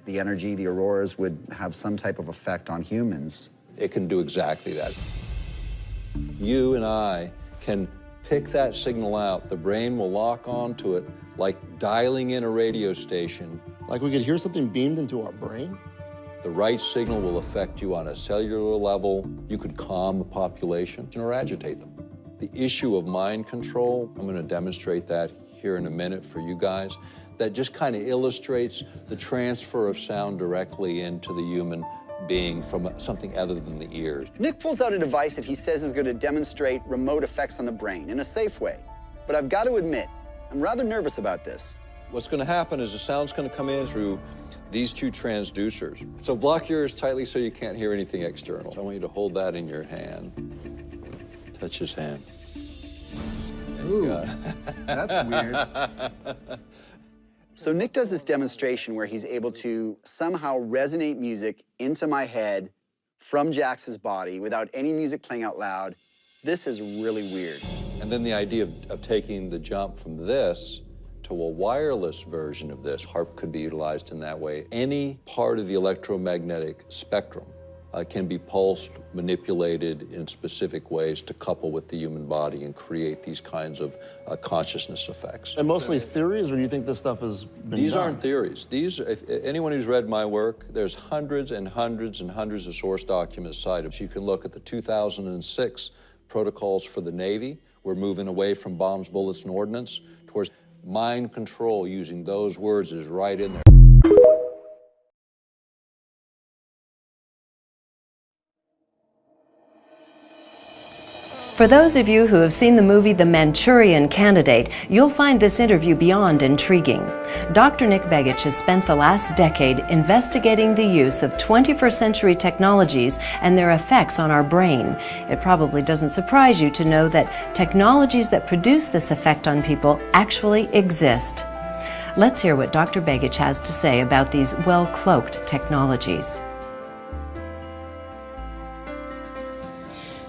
the energy, the auroras, would have some type of effect on humans. It can do exactly that. You and I can pick that signal out. The brain will lock onto it like dialing in a radio station. Like we could hear something beamed into our brain? The right signal will affect you on a cellular level. You could calm the population or agitate them. The issue of mind control, I'm going to demonstrate that here in a minute for you guys. That just kind of illustrates the transfer of sound directly into the human being from something other than the ears. Nick pulls out a device that he says is going to demonstrate remote effects on the brain in a safe way. But I've got to admit, I'm rather nervous about this. What's going to happen is the sound's going to come in through these two transducers. So block your ears tightly so you can't hear anything external. I want you to hold that in your hand. Touch his hand. Ooh, that's weird. So Nick does this demonstration where he's able to somehow resonate music into my head from Jax's body without any music playing out loud. This is really weird. And then the idea of taking the jump from this to a wireless version of this, HARP could be utilized in that way. Any part of the electromagnetic spectrum can be pulsed, manipulated in specific ways to couple with the human body and create these kinds of consciousness effects. And mostly theories, or do you think this stuff has been These done? aren't theories. These, anyone who's read my work, there's hundreds and hundreds and hundreds of source documents cited. You can look at the 2006 protocols for the Navy. We're moving away from bombs, bullets, and ordnance towards mind control. Using those words is right in there. For those of you who have seen the movie The Manchurian Candidate, you'll find this interview beyond intriguing. Dr. Nick Begich has spent the last decade investigating the use of 21st century technologies and their effects on our brain. It probably doesn't surprise you to know that technologies that produce this effect on people actually exist. Let's hear what Dr. Begich has to say about these well-cloaked technologies.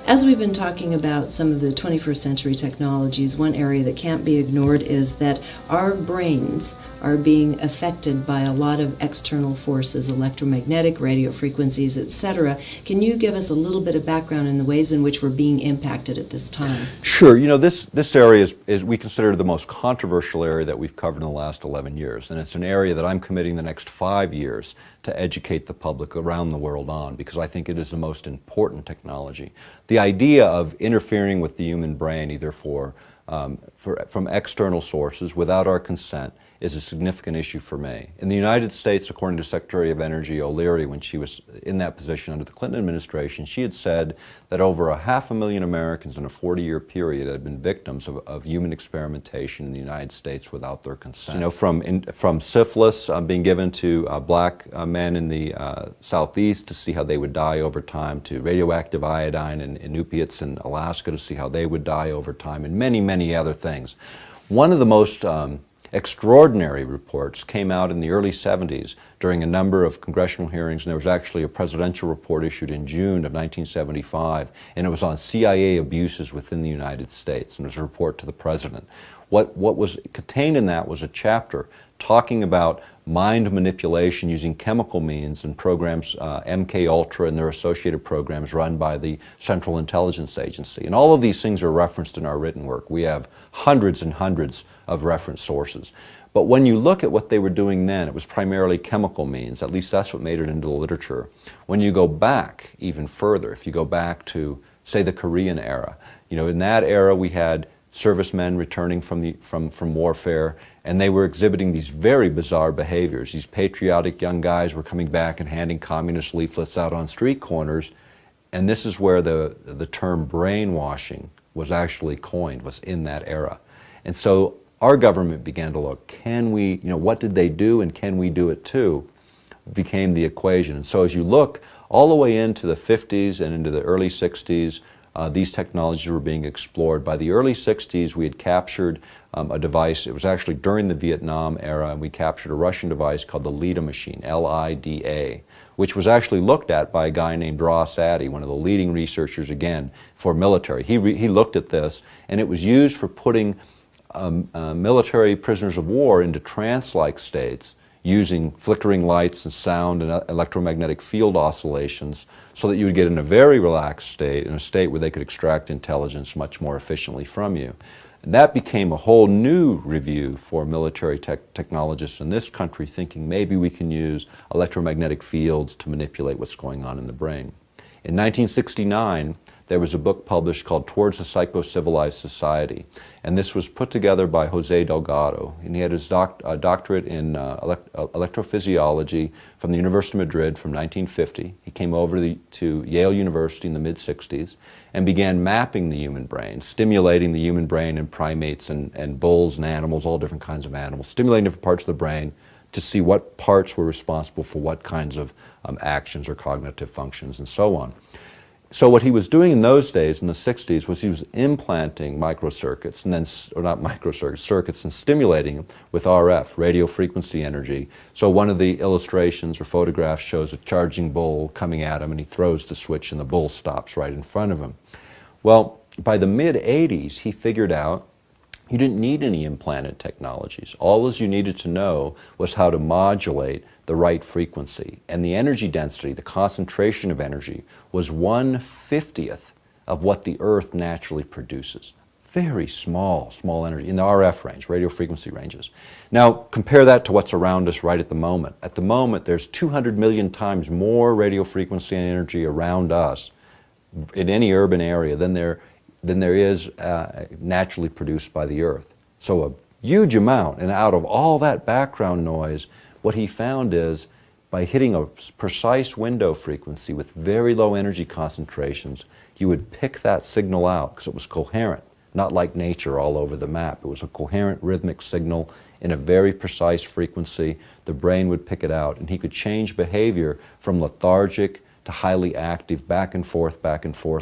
As we've been talking about some of the 21st century technologies, one area that can't be ignored is that our brains are being affected by a lot of external forces, electromagnetic, radio frequencies, etc. Can you give us a little bit of background in the ways in which we're being impacted at this time? Sure. You know, this area is we consider the most controversial area that we've covered in the last 11 years, and it's an area that I'm committing the next 5 years to educate the public around the world on, because I think it is the most important technology. The idea of interfering with the human brain, either from external sources without our consent, is a significant issue for me. In the United States, according to Secretary of Energy O'Leary, when she was in that position under the Clinton administration, she had said that over 500,000 Americans in a 40-year period had been victims of human experimentation in the United States without their consent. You know, from syphilis being given to black men in the southeast to see how they would die over time, to radioactive iodine and Inupiats in Alaska to see how they would die over time, and many, many other things. One of the most extraordinary reports came out in the early 70s during a number of congressional hearings, and there was actually a presidential report issued in June of 1975, and it was on CIA abuses within the United States, and it was a report to the president. What was contained in that was a chapter talking about mind manipulation using chemical means and programs, MK Ultra and their associated programs run by the Central Intelligence Agency. And all of these things are referenced in our written work. We have hundreds and hundreds of reference sources. But when you look at what they were doing then, it was primarily chemical means. At least that's what made it into the literature. When you go back even further, if you go back to, say, the Korean era, you know, in that era we had servicemen returning from warfare, and they were exhibiting these very bizarre behaviors. These patriotic young guys were coming back and handing communist leaflets out on street corners, and this is where the term brainwashing was actually coined, was in that era. And so our government began to look, can we, you know, what did they do and can we do it too, became the equation. And so as you look all the way into the 50s and into the early 60s, these technologies were being explored. By the early 60s, we had captured a device. It was actually during the Vietnam era, and we captured a Russian device called the LIDA machine, L-I-D-A, which was actually looked at by a guy named Ross Addy, one of the leading researchers, again, for military. He looked at this, and it was used for putting military prisoners of war into trance-like states using flickering lights and sound and electromagnetic field oscillations so that you would get in a very relaxed state, in a state where they could extract intelligence much more efficiently from you. And that became a whole new review for military technologists in this country, thinking maybe we can use electromagnetic fields to manipulate what's going on in the brain. In 1969, there was a book published called Towards a Psycho-Civilized Society, and this was put together by Jose Delgado, and he had his doctorate in electrophysiology from the University of Madrid from 1950. He came over to Yale University in the mid-60s and began mapping the human brain, stimulating the human brain in primates and bulls and animals, all different kinds of animals, stimulating different parts of the brain to see what parts were responsible for what kinds of actions or cognitive functions and so on. So what he was doing in those days, in the 60s, was he was implanting microcircuits, and then, or not microcircuits, circuits, and stimulating them with RF, radio frequency energy. So one of the illustrations or photographs shows a charging bull coming at him, and he throws the switch, and the bull stops right in front of him. Well, by the mid-'80s, he figured out you didn't need any implanted technologies. All you needed to know was how to modulate the right frequency. And the energy density, the concentration of energy, was 1/50th of what the Earth naturally produces. Very small energy in the RF range, radio frequency ranges. Now, compare that to what's around us right at the moment. At the moment, there's 200 million times more radio frequency and energy around us in any urban area than there is naturally produced by the Earth. So a huge amount, and out of all that background noise, what he found is by hitting a precise window frequency with very low energy concentrations, you would pick that signal out because it was coherent, not like nature all over the map. It was a coherent rhythmic signal in a very precise frequency. The brain would pick it out, and he could change behavior from lethargic to highly active, back and forth,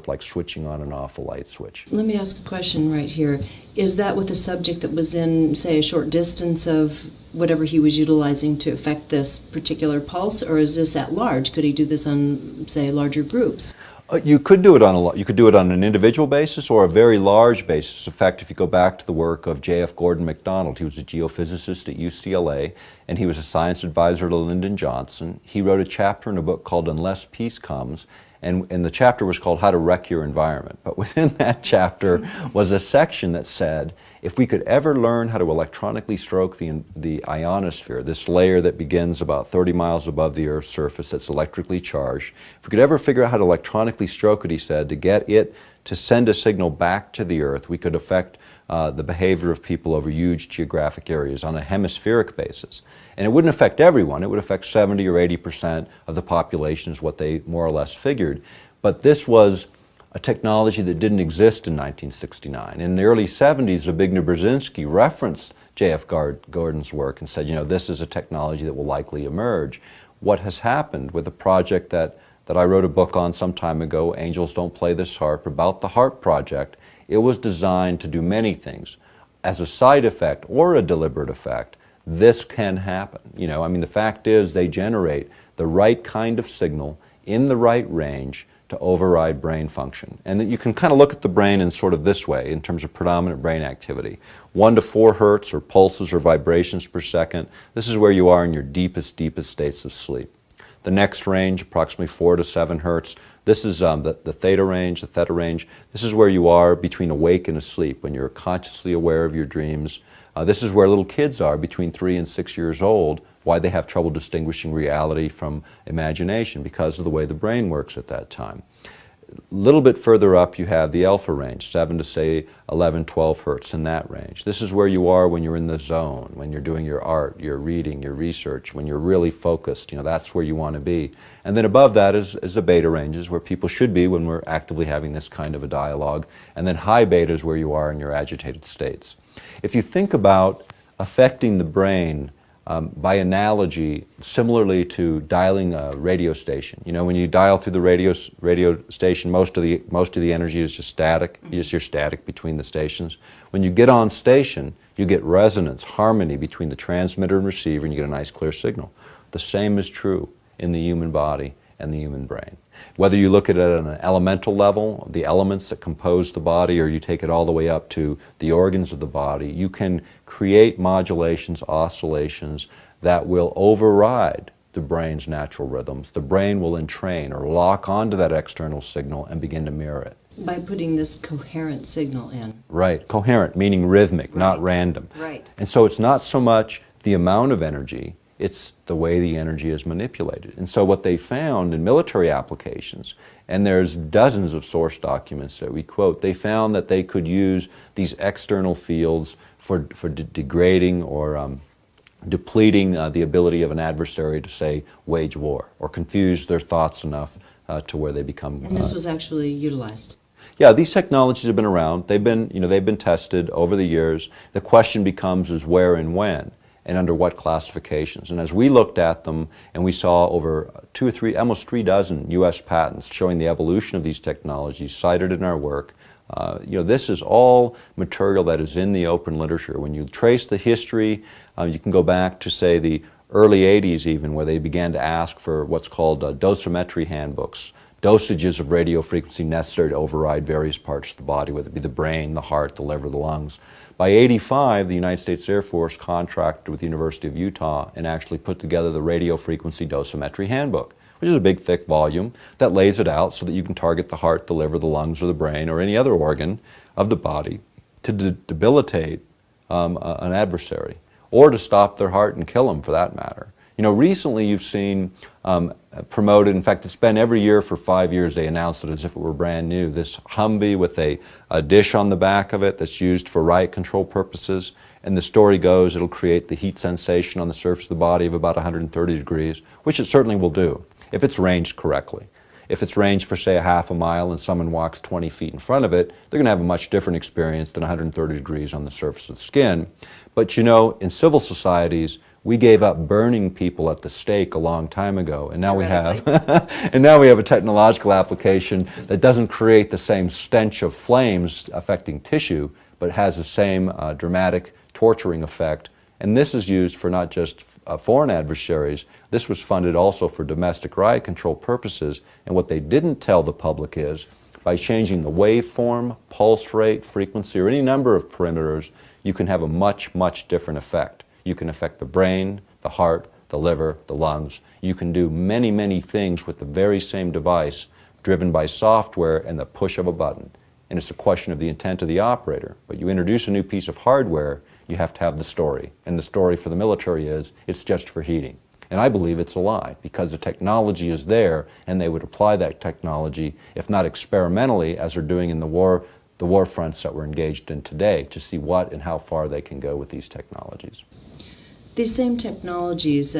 like switching on and off a light switch. Let me ask a question right here. Is that with a subject that was in, say, a short distance of whatever he was utilizing to affect this particular pulse, or is this at large? Could he do this on, say, larger groups? You could do it on an individual basis or a very large basis. In fact, if you go back to the work of J.F. Gordon MacDonald, he was a geophysicist at UCLA, and he was a science advisor to Lyndon Johnson. He wrote a chapter in a book called Unless Peace Comes, and the chapter was called How to Wreck Your Environment. But within that chapter was a section that said, if we could ever learn how to electronically stroke the ionosphere, this layer that begins about 30 miles above the Earth's surface that's electrically charged, if we could ever figure out how to electronically stroke it, he said, to get it to send a signal back to the Earth, we could affect the behavior of people over huge geographic areas on a hemispheric basis. And it wouldn't affect everyone. It would affect 70 or 80% of the population is what they more or less figured. But this was a technology that didn't exist in 1969. In the early 70s, Zbigniew Brzezinski referenced J.F. Gordon's work and said, you know, this is a technology that will likely emerge. What has happened with a project that I wrote a book on some time ago, Angels Don't Play This Harp, about the HARP project, it was designed to do many things. As a side effect or a deliberate effect, this can happen. You know, I mean, the fact is they generate the right kind of signal in the right range to override brain function. And that you can kind of look at the brain in sort of this way in terms of predominant brain activity. 1 to 4 hertz or pulses or vibrations per second. This is where you are in your deepest states of sleep. The next range, approximately 4 to 7 hertz. This is the theta range, the theta range. This is where you are between awake and asleep, when you're consciously aware of your dreams. This is where little kids are between 3 and 6 years old, why they have trouble distinguishing reality from imagination, because of the way the brain works at that time. A little bit further up you have the alpha range, 7 to say 11, 12 hertz in that range. This is where you are when you're in the zone, when you're doing your art, your reading, your research, when you're really focused. You know, that's where you want to be. And then above that is the beta ranges, where people should be when we're actively having this kind of a dialogue. And then high beta is where you are in your agitated states. If you think about affecting the brain by analogy, similarly to dialing a radio station. You know, when you dial through the radio station, most of the energy is just static. You're static between the stations. When you get on station, you get resonance, harmony between the transmitter and receiver, and you get a nice clear signal. The same is true in the human body and the human brain. Whether you look at it at an elemental level, the elements that compose the body, or you take it all the way up to the organs of the body, you can create modulations, oscillations that will override the brain's natural rhythms. The brain will entrain or lock onto that external signal and begin to mirror it. By putting this coherent signal in. Right, coherent, meaning rhythmic, not Right. random. Right. And so it's not so much the amount of energy, it's the way the energy is manipulated. And so what they found in military applications, and there's dozens of source documents that we quote, they found that they could use these external fields for degrading or depleting the ability of an adversary to, say, wage war or confuse their thoughts enough to where they become... And this was actually utilized. Yeah, these technologies have been around. They've been, they've been tested over the years. The question becomes is where and when, and under what classifications. And as we looked at them, and we saw over almost 3 dozen U.S. patents showing the evolution of these technologies cited in our work. This is all material that is in the open literature. When you trace the history, you can go back to, say, the early 80s even, where they began to ask for what's called dosimetry handbooks, dosages of radio frequency necessary to override various parts of the body, whether it be the brain, the heart, the liver, the lungs. By '85, the United States Air Force contracted with the University of Utah and actually put together the radio frequency dosimetry handbook, which is a big, thick volume that lays it out so that you can target the heart, the liver, the lungs, or the brain, or any other organ of the body to debilitate an adversary, or to stop their heart and kill them, for that matter. Recently you've seen promoted, in fact, it's been every year for 5 years, they announced it as if it were brand new, this Humvee with a dish on the back of it that's used for riot control purposes. And the story goes it'll create the heat sensation on the surface of the body of about 130 degrees, which it certainly will do, if it's ranged correctly. If it's ranged for, say, a half a mile and someone walks 20 feet in front of it, they're going to have a much different experience than 130 degrees on the surface of the skin. But in civil societies, we gave up burning people at the stake a long time ago, and now we have, and now we have a technological application that doesn't create the same stench of flames affecting tissue, but has the same dramatic torturing effect. And this is used for not just foreign adversaries. This was funded also for domestic riot control purposes. And what they didn't tell the public is, by changing the waveform, pulse rate, frequency, or any number of parameters, you can have a much, much different effect. You can affect the brain, the heart, the liver, the lungs. You can do many, many things with the very same device, driven by software and the push of a button. And it's a question of the intent of the operator. But you introduce a new piece of hardware, you have to have the story. And the story for the military is, it's just for heating. And I believe it's a lie, because the technology is there, and they would apply that technology, if not experimentally, as they're doing in the war fronts that we're engaged in today, to see what and how far they can go with these technologies. These same technologies,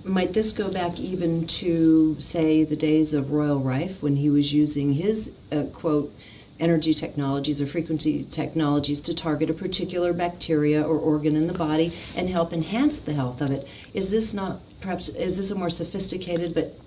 might this go back even to, say, the days of Royal Rife, when he was using his, quote, energy technologies or frequency technologies to target a particular bacteria or organ in the body and help enhance the health of it? Is this not, perhaps, is this a more sophisticated but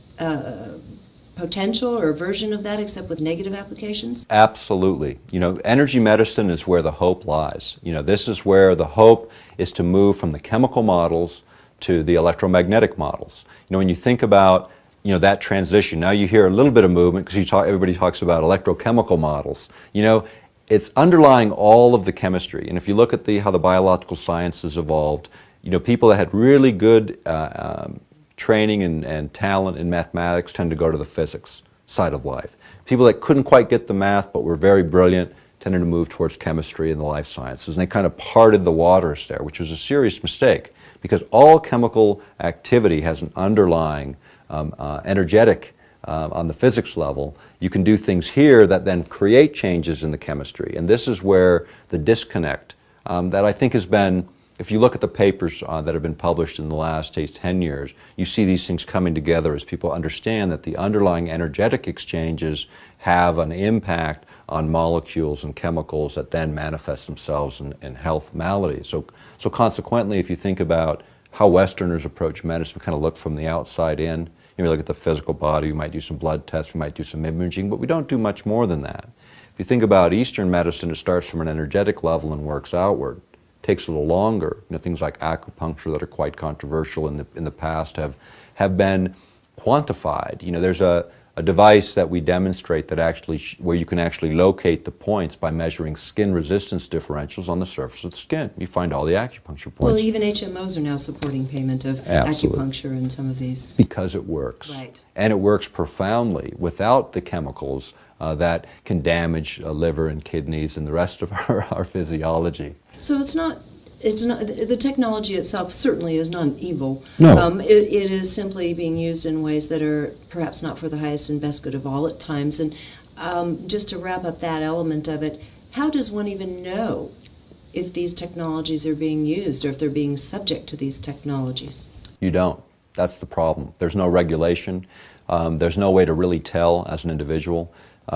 potential or a version of that, except with negative applications? Absolutely. Energy medicine is where the hope lies. This is where the hope is to move from the chemical models to the electromagnetic models. When you think about that transition, now you hear a little bit of movement because everybody talks about electrochemical models. It's underlying all of the chemistry. And if you look at how the biological sciences evolved, people that had really good training and talent in mathematics tend to go to the physics side of life. People that couldn't quite get the math but were very brilliant tended to move towards chemistry and the life sciences. And they kind of parted the waters there, which was a serious mistake, because all chemical activity has an underlying energetic on the physics level. You can do things here that then create changes in the chemistry. And this is where the disconnect that I think has been, if you look at the papers that have been published in the last 10 years, you see these things coming together as people understand that the underlying energetic exchanges have an impact on molecules and chemicals that then manifest themselves in health maladies. So consequently, if you think about how Westerners approach medicine, we kind of look from the outside in. We look at the physical body, we might do some blood tests, we might do some imaging, but we don't do much more than that. If you think about Eastern medicine, it starts from an energetic level and works outward. Takes a little longer. Things like acupuncture that are quite controversial in the past have been quantified. There's a a device that we demonstrate that actually, where you can actually locate the points by measuring skin resistance differentials on the surface of the skin. You find all the acupuncture points. Well, even HMOs are now supporting payment of Absolutely. acupuncture in some of these. Because it works. Right. And it works profoundly without the chemicals that can damage liver and kidneys and the rest of our physiology. So it's not, the technology itself certainly is not evil. No. It is simply being used in ways that are perhaps not for the highest and best good of all at times. And just to wrap up that element of it, how does one even know if these technologies are being used or if they're being subject to these technologies? You don't. That's the problem. There's no regulation. There's no way to really tell as an individual.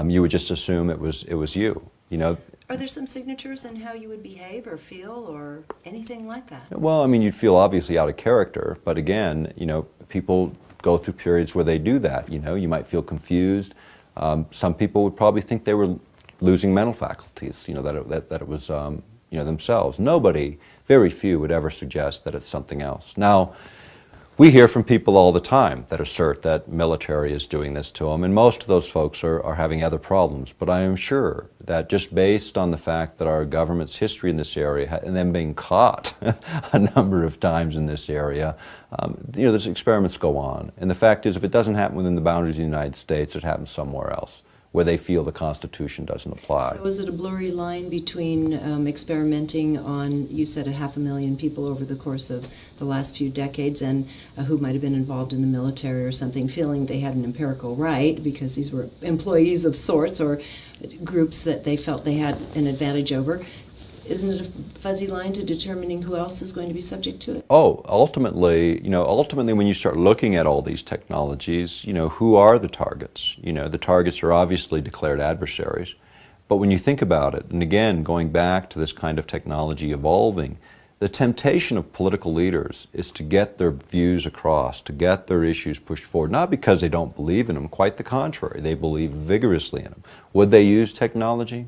You would just assume it was you. You know. Are there some signatures in how you would behave or feel or anything like that? Well, I mean, you'd feel obviously out of character, but again, you know, people go through periods where they do that. You know, you might feel confused. Some people would probably think they were losing mental faculties. You know, that it was you know, themselves. Nobody, very few, would ever suggest that it's something else. Now, we hear from people all the time that assert that military is doing this to them, and most of those folks are having other problems. But I am sure that just based on the fact that our government's history in this area, and them being caught a number of times in this area, you know, those experiments go on. And the fact is, if it doesn't happen within the boundaries of the United States, it happens somewhere else, where they feel the Constitution doesn't apply. So is it a blurry line between experimenting on, you said, 500,000 people over the course of the last few decades, and who might have been involved in the military or something, feeling they had an empirical right because these were employees of sorts or groups that they felt they had an advantage over? Isn't it a fuzzy line to determining who else is going to be subject to it? Oh, ultimately, you know, when you start looking at all these technologies, you know, who are the targets? You know, the targets are obviously declared adversaries. But when you think about it, and again, going back to this kind of technology evolving, the temptation of political leaders is to get their views across, to get their issues pushed forward, not because they don't believe in them, quite the contrary, they believe vigorously in them. Would they use technology?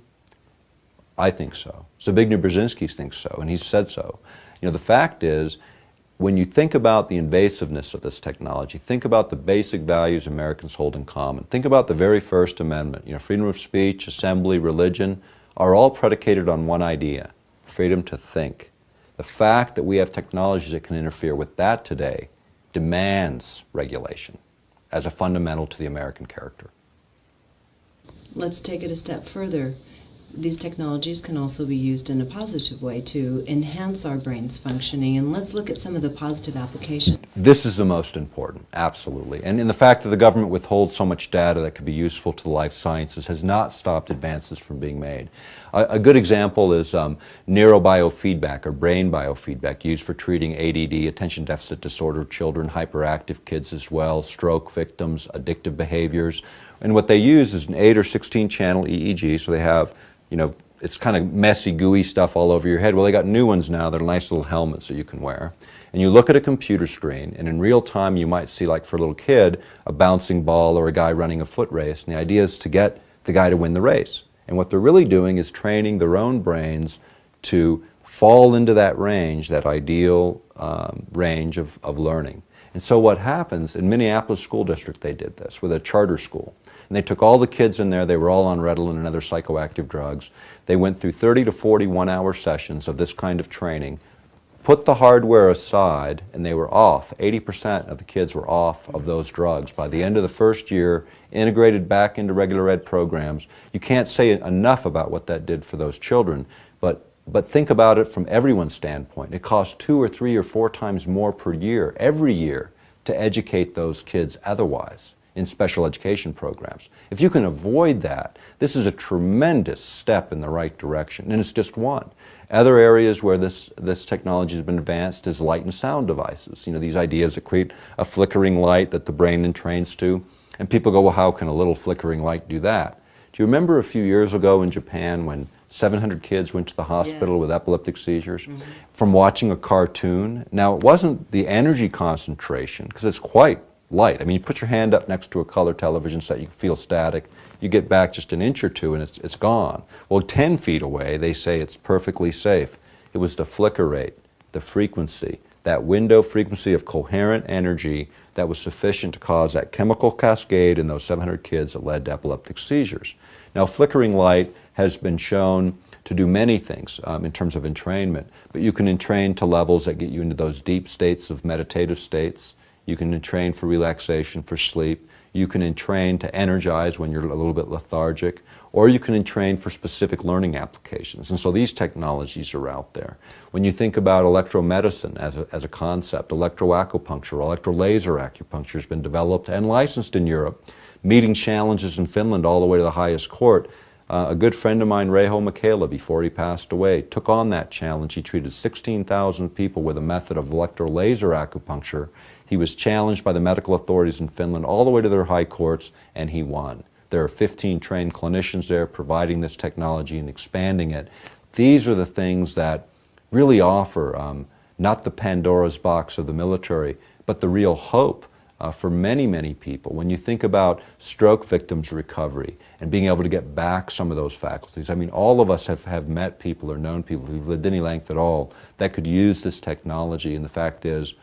I think so. Zbigniew Brzezinski thinks so, and he's said so. You know, the fact is, when you think about the invasiveness of this technology, think about the basic values Americans hold in common. Think about the very First Amendment. You know, freedom of speech, assembly, religion are all predicated on one idea: freedom to think. The fact that we have technologies that can interfere with that today demands regulation as a fundamental to the American character. Let's take it a step further. These technologies can also be used in a positive way to enhance our brain's functioning, and let's look at some of the positive applications. This is the most important, absolutely. And in the fact that the government withholds so much data that could be useful to the life sciences has not stopped advances from being made. A good example is neurobiofeedback or brain biofeedback used for treating ADD, attention deficit disorder children, hyperactive kids as well, stroke victims, addictive behaviors. And what they use is an 8 or 16 channel EEG, so they have, you know, it's kind of messy, gooey stuff all over your head. Well, they got new ones now. They're nice little helmets that you can wear. And you look at a computer screen, and in real time you might see, like for a little kid, a bouncing ball or a guy running a foot race. And the idea is to get the guy to win the race. And what they're really doing is training their own brains to fall into that range, that ideal range of learning. And so what happens, in Minneapolis School District they did this with a charter school. And they took all the kids in there, they were all on Ritalin and other psychoactive drugs. They went through 30 to 40 one-hour sessions of this kind of training, put the hardware aside, and they were off. 80% of the kids were off of those drugs. By the end of the first year, integrated back into regular ed programs. You can't say enough about what that did for those children, but think about it from everyone's standpoint. It costs 2 or 3 or 4 times more per year, every year, to educate those kids otherwise in special education programs. If you can avoid that, this is a tremendous step in the right direction, and it's just one. Other areas where this technology has been advanced is light and sound devices. You know, these ideas that create a flickering light that the brain entrains to, and people go, well, how can a little flickering light do that? Do you remember a few years ago in Japan when 700 kids went to the hospital with epileptic seizures from watching a cartoon? Now, it wasn't the energy concentration, because it's quite light. I mean, you put your hand up next to a color television set, you feel static. You get back just an inch or two and it's gone. Well, 10 feet away, they say it's perfectly safe. It was the flicker rate, the frequency, that window frequency of coherent energy that was sufficient to cause that chemical cascade in those 700 kids that led to epileptic seizures. Now, flickering light has been shown to do many things in terms of entrainment, but you can entrain to levels that get you into those deep states of meditative states. You can entrain for relaxation, for sleep. You can entrain to energize when you're a little bit lethargic, or you can entrain for specific learning applications. And so these technologies are out there. When you think about electromedicine as a concept, electroacupuncture, electrolaser acupuncture has been developed and licensed in Europe, meeting challenges in Finland all the way to the highest court. A good friend of mine, Reiho Michaela, before he passed away, took on that challenge. He treated 16,000 people with a method of electrolaser acupuncture. He was challenged by the medical authorities in Finland all the way to their high courts, and he won. There are 15 trained clinicians there providing this technology and expanding it. These are the things that really offer not the Pandora's box of the military, but the real hope for many, many people. When you think about stroke victims' recovery and being able to get back some of those faculties, I mean, all of us have met people or known people who've lived any length at all that could use this technology, and the fact is,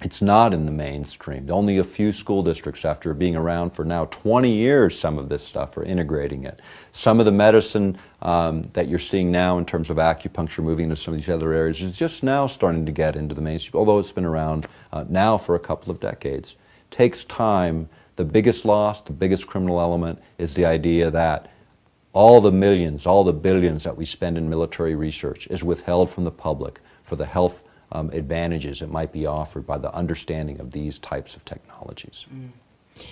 it's not in the mainstream. Only a few school districts, after being around for now 20 years, some of this stuff are integrating it. Some of the medicine that you're seeing now in terms of acupuncture moving into some of these other areas is just now starting to get into the mainstream, although it's been around now for a couple of decades. Takes time. The biggest loss, the biggest criminal element is the idea that all the millions, all the billions that we spend in military research is withheld from the public for the health advantages that might be offered by the understanding of these types of technologies.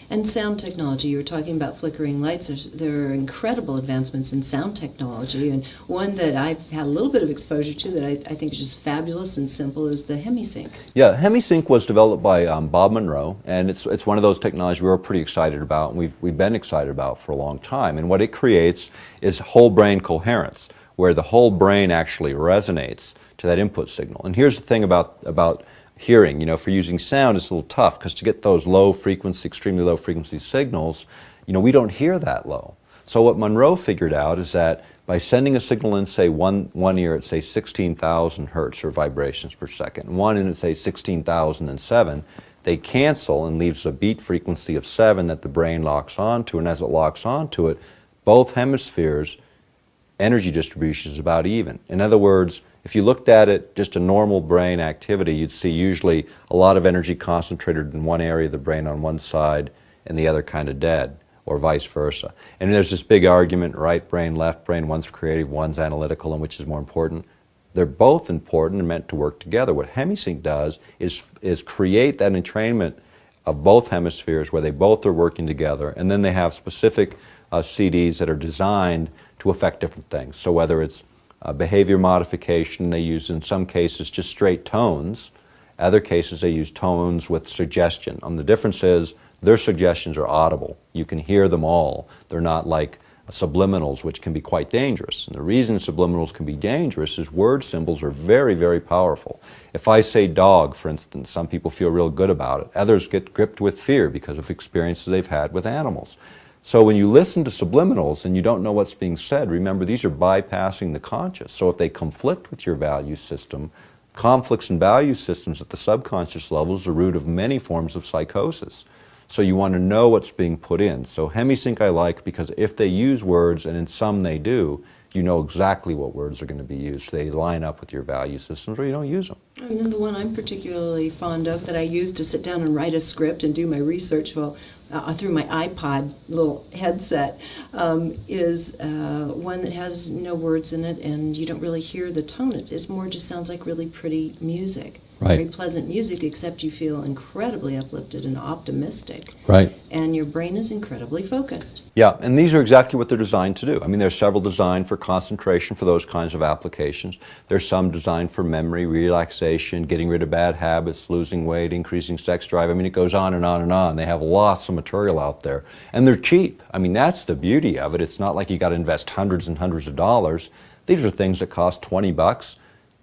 And sound technology, you were talking about flickering lights. There are incredible advancements in sound technology, and one that I've had a little bit of exposure to that I think is just fabulous and simple is the HemiSync. Yeah, HemiSync was developed by Bob Monroe, and it's one of those technologies we were pretty excited about, and we've been excited about for a long time. And what it creates is whole brain coherence, where the whole brain actually resonates to that input signal. And here's the thing about hearing, you know, for using sound, it's a little tough because to get those low frequency, extremely low frequency signals, you know, we don't hear that low. So what Monroe figured out is that by sending a signal in, say, one ear at, say, 16,000 hertz or vibrations per second, one in at, say, 16,007, they cancel and leaves a beat frequency of 7 that the brain locks onto, and as it locks onto it, both hemispheres' energy distribution is about even. In other words, if you looked at it, just a normal brain activity, you'd see usually a lot of energy concentrated in one area of the brain on one side and the other kind of dead, or vice versa. And there's this big argument, right brain, left brain, one's creative, one's analytical, and which is more important. They're both important and meant to work together. What HemiSync does is create that entrainment of both hemispheres where they both are working together, and then they have specific CDs that are designed to affect different things. So whether it's behavior modification, they use in some cases just straight tones. Other cases they use tones with suggestion. The difference is their suggestions are audible. You can hear them all. They're not like subliminals, which can be quite dangerous. And the reason subliminals can be dangerous is word symbols are very, very powerful. If I say dog, for instance, some people feel real good about it. Others get gripped with fear because of experiences they've had with animals. So when you listen to subliminals and you don't know what's being said, remember these are bypassing the conscious. So if they conflict with your value system, conflicts in value systems at the subconscious level is the root of many forms of psychosis. So you want to know what's being put in. So HemiSync I like because if they use words, and in some they do, you know exactly what words are going to be used. They line up with your value systems or you don't use them. And then the one I'm particularly fond of that I use to sit down and write a script and do my research through my iPod little headset is one that has no words in it and you don't really hear the tone. It more just sounds like really pretty music. Right. Very pleasant music, except you feel incredibly uplifted and optimistic. Right. And your brain is incredibly focused. Yeah, and these are exactly what they're designed to do. I mean, there's several designed for concentration for those kinds of applications. There's some designed for memory, relaxation, getting rid of bad habits, losing weight, increasing sex drive. I mean, it goes on and on and on. They have lots of material out there. And they're cheap. I mean, that's the beauty of it. It's not like you got to invest hundreds and hundreds of dollars. These are things that cost 20 bucks.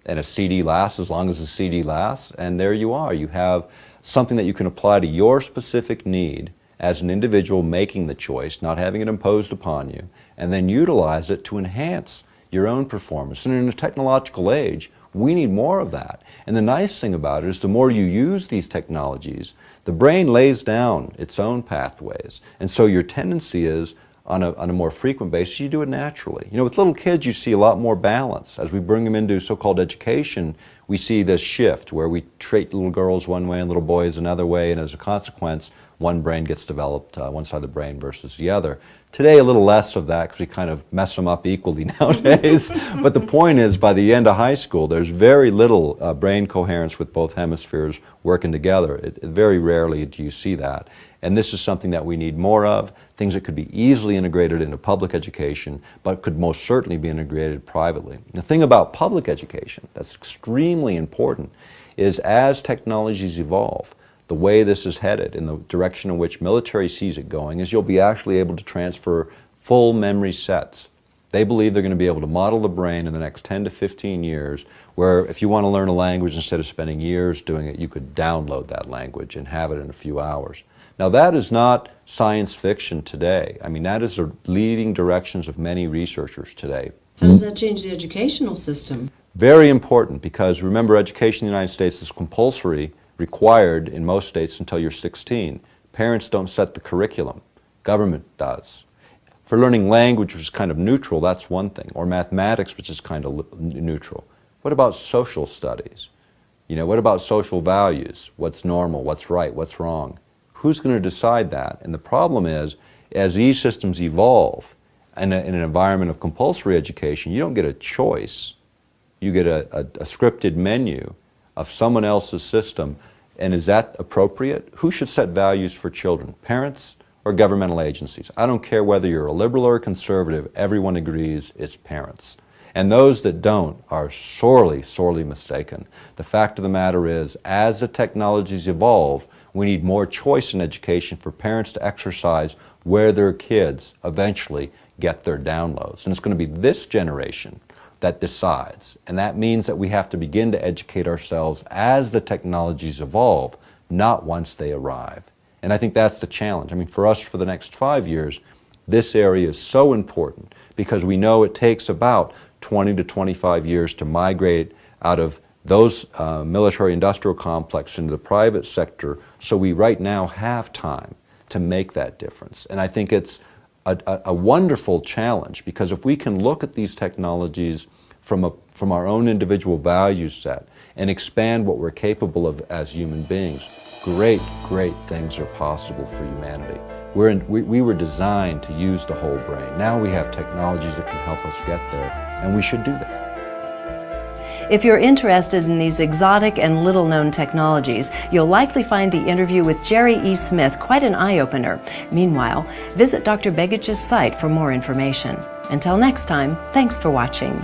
And a CD lasts as long as the CD lasts, and there you are. You have something that you can apply to your specific need as an individual making the choice, not having it imposed upon you, and then utilize it to enhance your own performance. And in a technological age, We need more of that. And the nice thing about it is the more you use these technologies, the brain lays down its own pathways. And so your tendency is, on a more frequent basis, you do it naturally. You know, with little kids, you see a lot more balance. As we bring them into so-called education, we see this shift where we treat little girls one way and little boys another way, and as a consequence, one brain gets developed, one side of the brain versus the other. Today, a little less of that because we kind of mess them up equally nowadays. But the point is, by the end of high school, there's very little brain coherence with both hemispheres working together. Very rarely do you see that. And this is something that we need more of, things that could be easily integrated into public education, but could most certainly be integrated privately. The thing about public education that's extremely important is as technologies evolve, the way this is headed, in the direction in which military sees it going, is you'll be actually able to transfer full memory sets. They believe they're going to be able to model the brain in the next 10 to 15 years, where if you want to learn a language, instead of spending years doing it, you could download that language and have it in a few hours. Now that is not science fiction today. I mean, that is the leading directions of many researchers today. How does that change the educational system? Very important, because remember, education in the United States is compulsory, required in most states until you're 16. Parents don't set the curriculum. Government does. For learning language, which is kind of neutral, that's one thing. Or mathematics, which is kind of neutral. What about social studies? You know, what about social values? What's normal? What's right? What's wrong? Who's going to decide that? And the problem is, as these systems evolve in an environment of compulsory education, you don't get a choice. You get a scripted menu of someone else's system. And is that appropriate? Who should set values for children? Parents or governmental agencies? I don't care whether you're a liberal or a conservative, everyone agrees it's parents. And those that don't are sorely, sorely mistaken. The fact of the matter is, as the technologies evolve, we need more choice in education for parents to exercise where their kids eventually get their downloads. And it's going to be this generation that decides. And that means that we have to begin to educate ourselves as the technologies evolve, not once they arrive. And I think that's the challenge. I mean, for us, for the next 5 years, this area is so important because we know it takes about 20 to 25 years to migrate out of those military-industrial complexes into the private sector, so we right now have time to make that difference. And I think it's a wonderful challenge, because if we can look at these technologies from our own individual value set and expand what we're capable of as human beings, great, great things are possible for humanity. We were designed to use the whole brain. Now we have technologies that can help us get there, and we should do that. If you're interested in these exotic and little-known technologies, you'll likely find the interview with Jerry E. Smith quite an eye-opener. Meanwhile, visit Dr. Begich's site for more information. Until next time, thanks for watching.